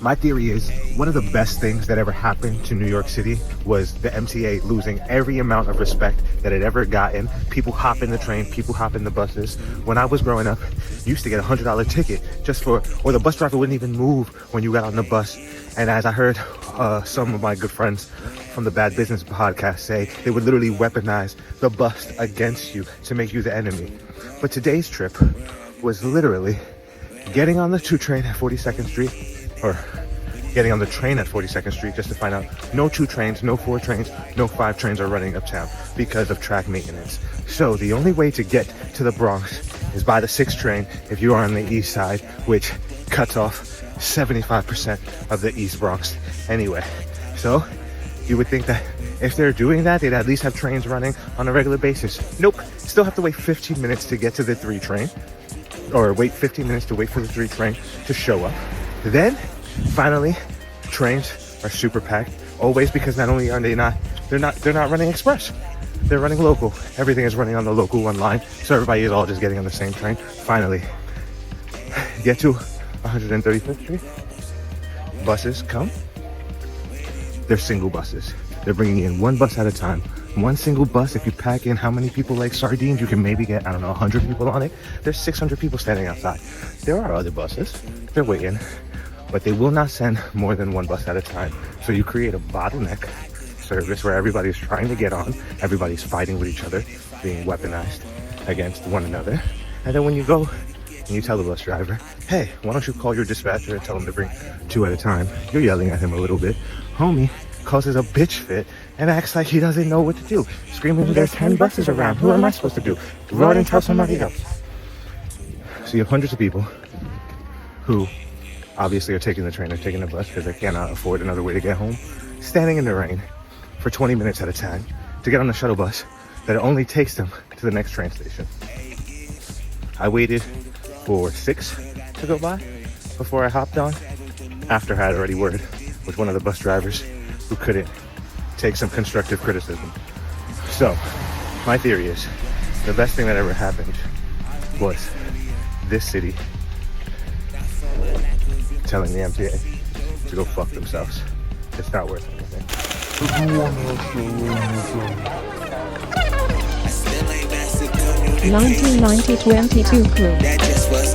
My theory is one of the best things that ever happened to New York City was the MTA losing every amount of respect that it ever gotten. People hop in the train, people hop in the buses. When I was growing up, you used to get $100 ticket just for, or the bus driver wouldn't even move when you got on the bus. And as I heard some of my good friends from the Bad Business podcast say, they would literally weaponize the bus against you to make you the enemy. But today's trip was literally getting on the 2 train at 42nd Street, or getting on the train at 42nd Street just to find out no 2 trains, no 4 trains, no 5 trains are running uptown because of track maintenance. So the only way to get to the Bronx is by the 6 train if you are on the east side, which cuts off 75% of the East Bronx anyway. So you would think that if they're doing that, they'd at least have trains running on a regular basis. Nope, still have to wait 15 minutes to get to the 3 train, or wait 15 minutes to wait for the 3 train to show up. Then, finally, trains are super packed. Always, because not only are they're not running express. They're running local. Everything is running on the local one line. So everybody is all just getting on the same train. Finally, get to 135th Street. Buses come. They're single buses. They're bringing in 1 bus at a time. 1 single bus, if you pack in how many people like sardines, you can maybe get, 100 people on it. There's 600 people standing outside. There are other buses. They're waiting. But they will not send more than 1 bus at a time. So you create a bottleneck service where everybody's trying to get on, everybody's fighting with each other, being weaponized against one another. And then when you go and you tell the bus driver, hey, why don't you call your dispatcher and tell them to bring 2 at a time? You're yelling at him a little bit. Homie causes a bitch fit and acts like he doesn't know what to do. Screaming, there's 10 buses around. Who am I supposed to do? Run and tell somebody else. So you have hundreds of people who obviously are taking the train or taking the bus because they cannot afford another way to get home, standing in the rain for 20 minutes at a time to get on the shuttle bus that only takes them to the next train station. I waited for 6 to go by before I hopped on, after I had already word with one of the bus drivers who couldn't take some constructive criticism. So, my theory is the best thing that ever happened was this city telling the MTA to go fuck themselves. It's not worth anything. 1990-22 crew. That just was